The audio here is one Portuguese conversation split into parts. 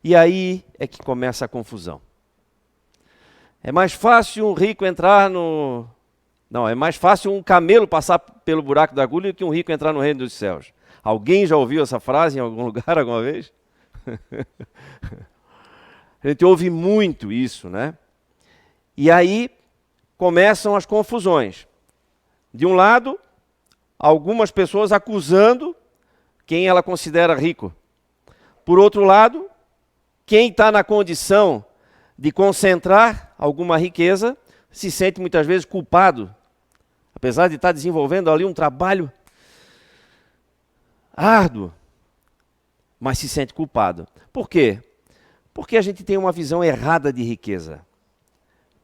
E aí é que começa a confusão. É mais fácil um rico entrar no... Não, é mais fácil um camelo passar pelo buraco da agulha do que um rico entrar no reino dos céus. Alguém já ouviu essa frase em algum lugar alguma vez? A gente ouve muito isso, né? E aí começam as confusões. De um lado, algumas pessoas acusando quem ela considera rico. Por outro lado, quem está na condição de concentrar alguma riqueza se sente muitas vezes culpado, apesar de estar desenvolvendo ali um trabalho árduo, mas se sente culpado. Por quê? Porque a gente tem uma visão errada de riqueza.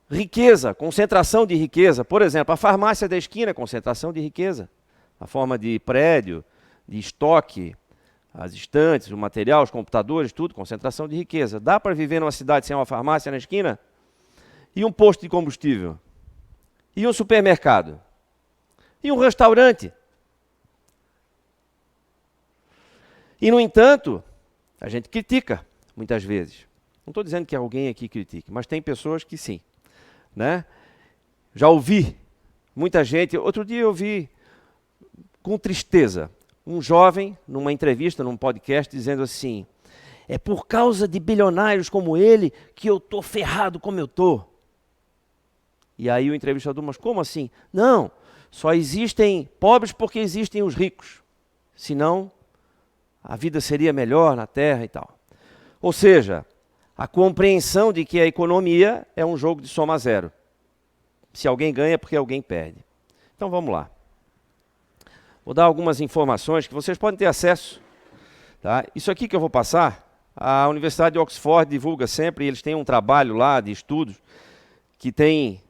Riqueza, concentração de riqueza. Por exemplo, a farmácia da esquina é concentração de riqueza. A forma de prédio, de estoque, as estantes, o material, os computadores, tudo, concentração de riqueza. Dá para viver numa cidade sem uma farmácia na esquina? E um posto de combustível? E um supermercado? E um restaurante? E, no entanto, a gente critica, muitas vezes. Não estou dizendo que alguém aqui critique, mas tem pessoas que sim. Né? Já ouvi muita gente... Outro dia eu vi, com tristeza, um jovem, numa entrevista, num podcast, dizendo assim: é por causa de bilionários como ele que eu estou ferrado como eu estou. E aí o entrevistador, mas como assim? Não, só existem pobres porque existem os ricos. Senão, a vida seria melhor na Terra e tal. Ou seja, a compreensão de que a economia é um jogo de soma zero. Se alguém ganha, é porque alguém perde. Então vamos lá. Vou dar algumas informações que vocês podem ter acesso. Tá? Isso aqui que eu vou passar, a Universidade de Oxford divulga sempre, e eles têm um trabalho lá de estudos, que tem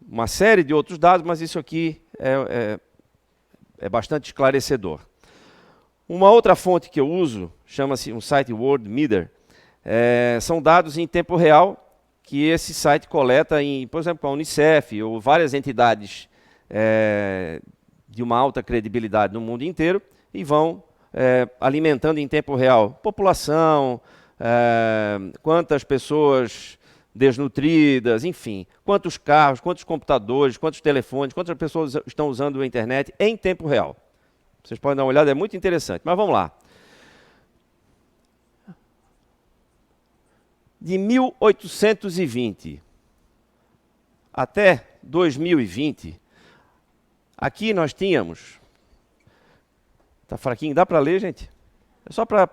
uma série de outros dados, mas isso aqui é bastante esclarecedor. Uma outra fonte que eu uso, chama-se um site Worldmeter, são dados em tempo real, que esse site coleta, por exemplo, a Unicef ou várias entidades de uma alta credibilidade no mundo inteiro, e vão alimentando em tempo real população, quantas pessoas desnutridas, enfim, quantos carros, quantos computadores, quantos telefones, quantas pessoas estão usando a internet em tempo real. Vocês podem dar uma olhada, é muito interessante. Mas vamos lá. De 1820 até 2020, aqui nós tínhamos... Está fraquinho? Dá para ler, gente? É só para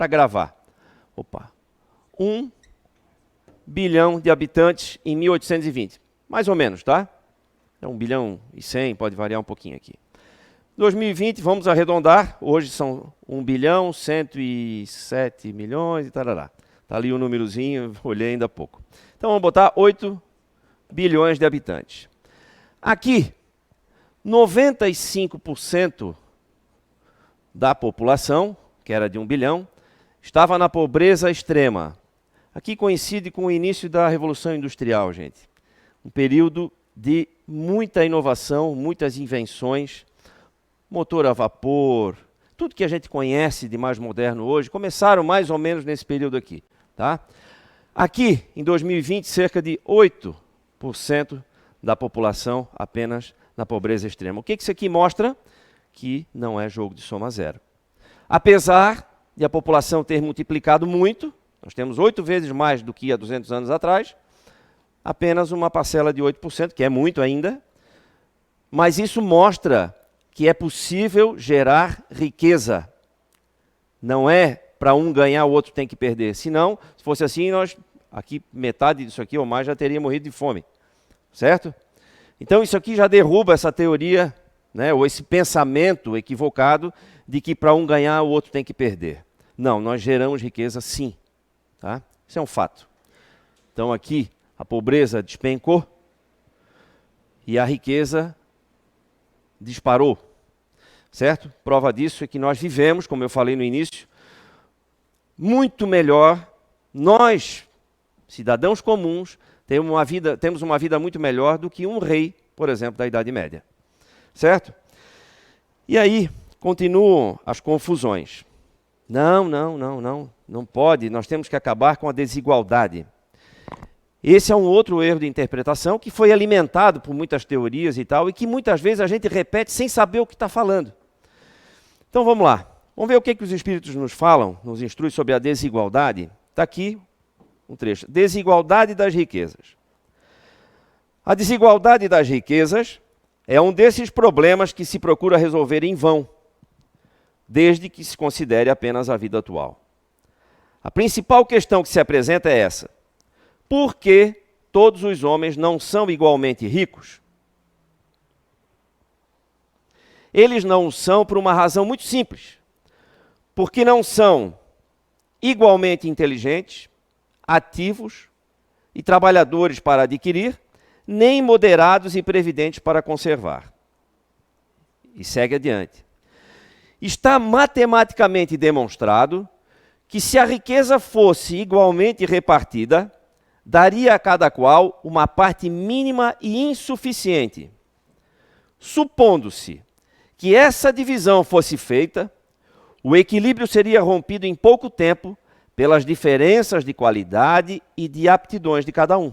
gravar. Opa. 1 bilhão de habitantes em 1820. Mais ou menos, tá? É 1 bilhão e 100, pode variar um pouquinho aqui. 2020, vamos arredondar. Hoje são 1 bilhão, 107 milhões e tarará. Está ali o númerozinho, olhei ainda há pouco. Então vamos botar 8 bilhões de habitantes. Aqui, 95% da população, que era de 1 bilhão, estava na pobreza extrema. Aqui coincide com o início da Revolução Industrial, gente. Um período de muita inovação, muitas invenções, motor a vapor, tudo que a gente conhece de mais moderno hoje, começaram mais ou menos nesse período aqui. Tá? Aqui, em 2020, cerca de 8% da população apenas na pobreza extrema. O que isso aqui mostra? Que não é jogo de soma zero. Apesar de a população ter multiplicado muito, nós temos 8 vezes mais do que há 200 anos atrás, apenas uma parcela de 8%, que é muito ainda, mas isso mostra que é possível gerar riqueza. Não é para um ganhar, o outro tem que perder. Senão, se fosse assim, nós, aqui metade disso aqui ou mais já teria morrido de fome. Certo? Então isso aqui já derruba essa teoria, né, ou esse pensamento equivocado de que para um ganhar, o outro tem que perder. Não, nós geramos riqueza sim. Tá? Isso é um fato. Então aqui a pobreza despencou e a riqueza disparou. Certo? Prova disso é que nós vivemos, como eu falei no início, muito melhor. Nós, cidadãos comuns, temos uma vida muito melhor do que um rei, por exemplo, da Idade Média. Certo? E aí continuam as confusões. Não pode. Nós temos que acabar com a desigualdade. Esse é um outro erro de interpretação que foi alimentado por muitas teorias e tal, e que muitas vezes a gente repete sem saber o que está falando. Então vamos lá. Vamos ver o que os Espíritos nos falam, nos instruem sobre a desigualdade. Está aqui um trecho. Desigualdade das riquezas. A desigualdade das riquezas é um desses problemas que se procura resolver em vão, desde que se considere apenas a vida atual. A principal questão que se apresenta é essa: por que todos os homens não são igualmente ricos? Eles não são por uma razão muito simples. Porque não são igualmente inteligentes, ativos e trabalhadores para adquirir, nem moderados e previdentes para conservar. E segue adiante. Está matematicamente demonstrado que se a riqueza fosse igualmente repartida, daria a cada qual uma parte mínima e insuficiente. Supondo-se que essa divisão fosse feita, o equilíbrio seria rompido em pouco tempo pelas diferenças de qualidade e de aptidões de cada um.